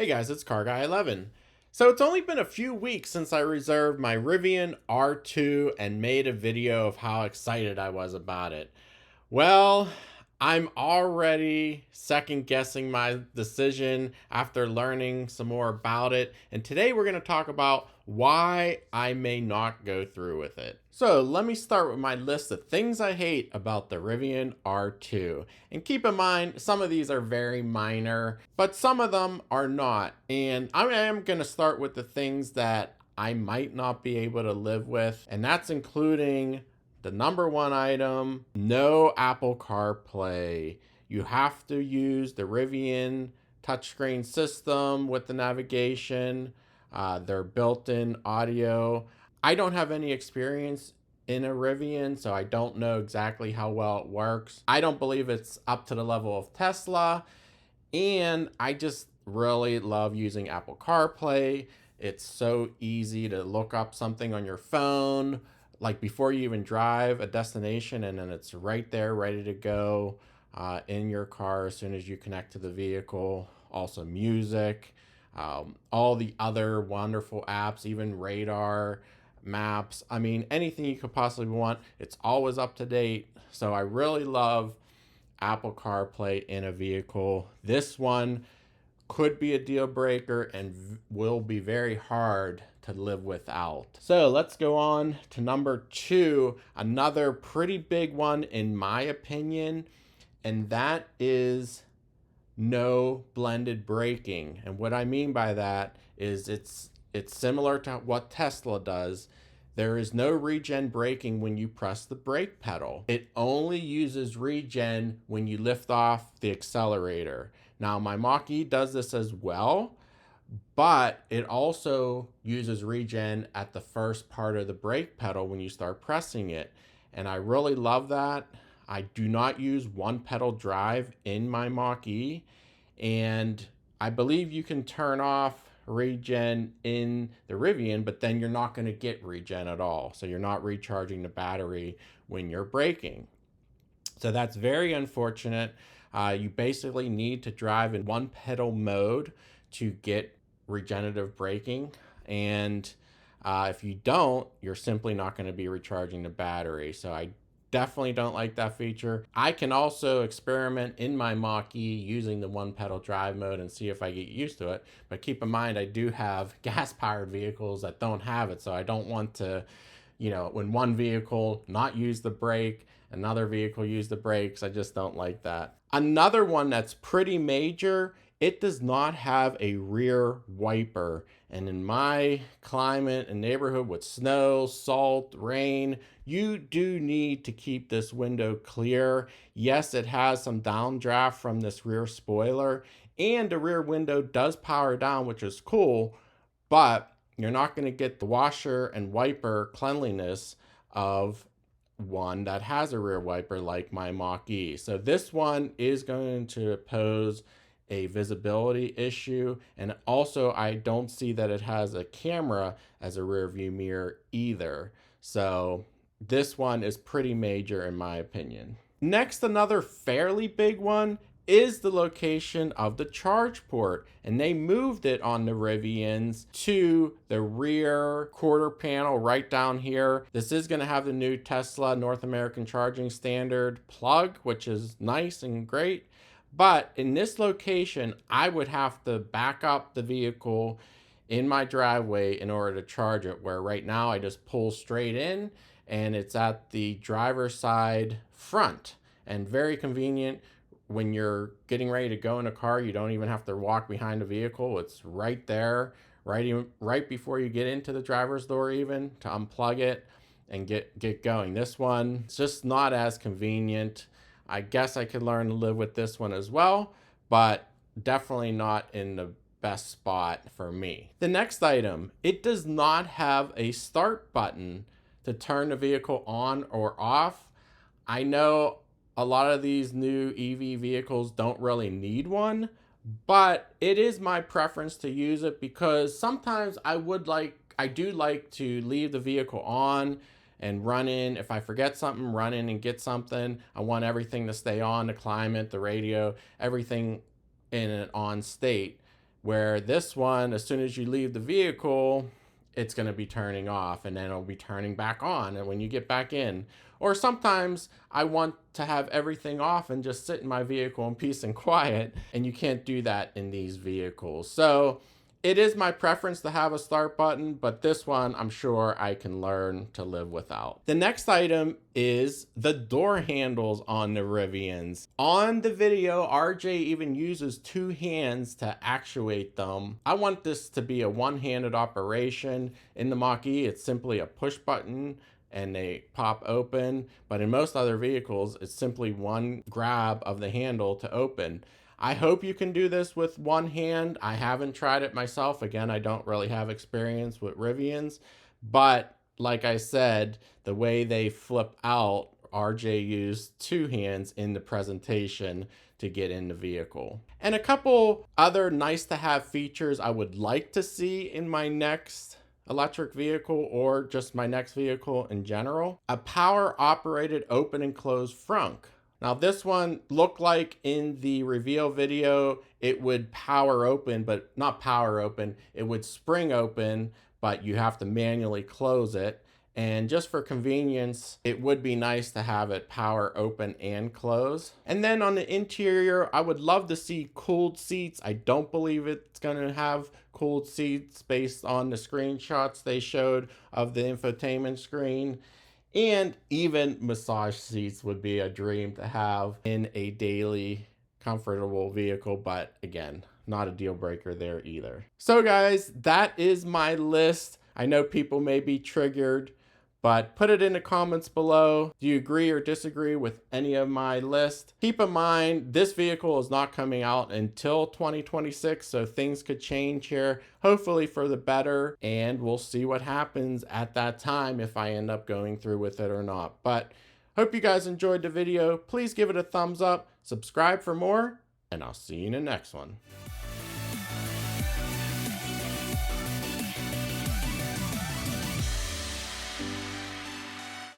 Hey guys, it's Car Guy 11. So it's only been a few weeks since I reserved my Rivian R2 and made a video of how excited I was about it. Well, I'm already second guessing my decision after learning some more about it. And today we're going to talk about why I may not go through with it. So let me start with my list of things I hate about the Rivian R2. And keep in mind, some of these are very minor, but some of them are not. And I am going to start with the things that I might not be able to live with. And that's including the number one item, no Apple CarPlay. You have to use the Rivian touchscreen system with the navigation, their built-in audio. I don't have any experience in a Rivian, so I don't know exactly how well it works. I don't believe it's up to the level of Tesla, and I just really love using Apple CarPlay. It's so easy to look up something on your phone, like before you even drive a destination, and then it's right there, ready to go in your car as soon as you connect to the vehicle. Also, music, all the other wonderful apps, even radar, maps. I mean, anything you could possibly want. It's always up to date. So I really love Apple CarPlay in a vehicle. This one could be a deal breaker and will be very hard to live without. So let's go on to number two, another pretty big one in my opinion, and that is no blended braking. And what I mean by that is it's similar to what Tesla does. There is no regen braking when you press the brake pedal. It only uses regen when you lift off the accelerator. Now, my Mach-E does this as well, but it also uses regen at the first part of the brake pedal when you start pressing it. And I really love that. I do not use one pedal drive in my Mach-E, and I believe you can turn off regen in the Rivian, but then you're not going to get regen at all. So you're not recharging the battery when you're braking. So that's very unfortunate. You basically need to drive in one pedal mode to get regenerative braking. And if you don't, you're simply not going to be recharging the battery. So I definitely don't like that feature. I can also experiment in my Mach-E using the one pedal drive mode and see if I get used to it. But keep in mind, I do have gas powered vehicles that don't have it. So I don't want to, when one vehicle not use the brake, another vehicle use the brakes. I just don't like that. Another one that's pretty major, it does not have a rear wiper. And in my climate and neighborhood with snow, salt, rain, you do need to keep this window clear. Yes, it has some downdraft from this rear spoiler, and the rear window does power down, which is cool, but you're not going to get the washer and wiper cleanliness of one that has a rear wiper like my Mach-E. So this one is going to pose a visibility issue, and also I don't see that it has a camera as a rear view mirror either. So this one is pretty major in my opinion. Next, another fairly big one is the location of the charge port, and they moved it on the Rivians to the rear quarter panel right down here. This is going to have the new Tesla North American Charging Standard plug, which is nice and great, but in this location I would have to back up the vehicle in my driveway in order to charge it, where right now I just pull straight in and it's at the driver's side front, and very convenient. When you're getting ready to go in a car, you don't even have to walk behind the vehicle. It's right there, right before you get into the driver's door, even to unplug it and get going. This one, it's just not as convenient. I guess I could learn to live with this one as well, but definitely not in the best spot for me. The next item, it does not have a start button to turn the vehicle on or off. I know a lot of these new EV vehicles don't really need one, but it is my preference to use it because sometimes I do like to leave the vehicle on and run in. If I forget something, run in and get something. I want everything to stay on, the climate, the radio, everything in an on state. where this one, as soon as you leave the vehicle, it's going to be turning off and then it'll be turning back on and when you get back in. Or sometimes I want to have everything off and just sit in my vehicle in peace and quiet, and you can't do that in these vehicles. So it is my preference to have a start button, but this one I'm sure I can learn to live without. The next item is the door handles on the Rivians. On the video, RJ even uses two hands to actuate them. I want this to be a one-handed operation. In the Mach-E, it's simply a push button and they pop open, but in most other vehicles, it's simply one grab of the handle to open. I hope you can do this with one hand. I haven't tried it myself. Again, I don't really have experience with Rivians, but like I said, the way they flip out, RJ used two hands in the presentation to get in the vehicle. And a couple other nice to have features I would like to see in my next electric vehicle or just my next vehicle in general. A power operated open and close frunk. Now this one looked like in the reveal video, it would power open, but not power open. It would spring open, but you have to manually close it. And just for convenience, it would be nice to have it power open and close. And then on the interior, I would love to see cooled seats. I don't believe it's gonna have cooled seats based on the screenshots they showed of the infotainment screen. And even massage seats would be a dream to have in a daily comfortable vehicle, but again, not a deal breaker there either. So guys, that is my list. I know people may be triggered, but put it in the comments below. Do you agree or disagree with any of my list? Keep in mind, this vehicle is not coming out until 2026, so things could change here, hopefully for the better, and we'll see what happens at that time if I end up going through with it or not. But hope you guys enjoyed the video. Please give it a thumbs up, subscribe for more, and I'll see you in the next one.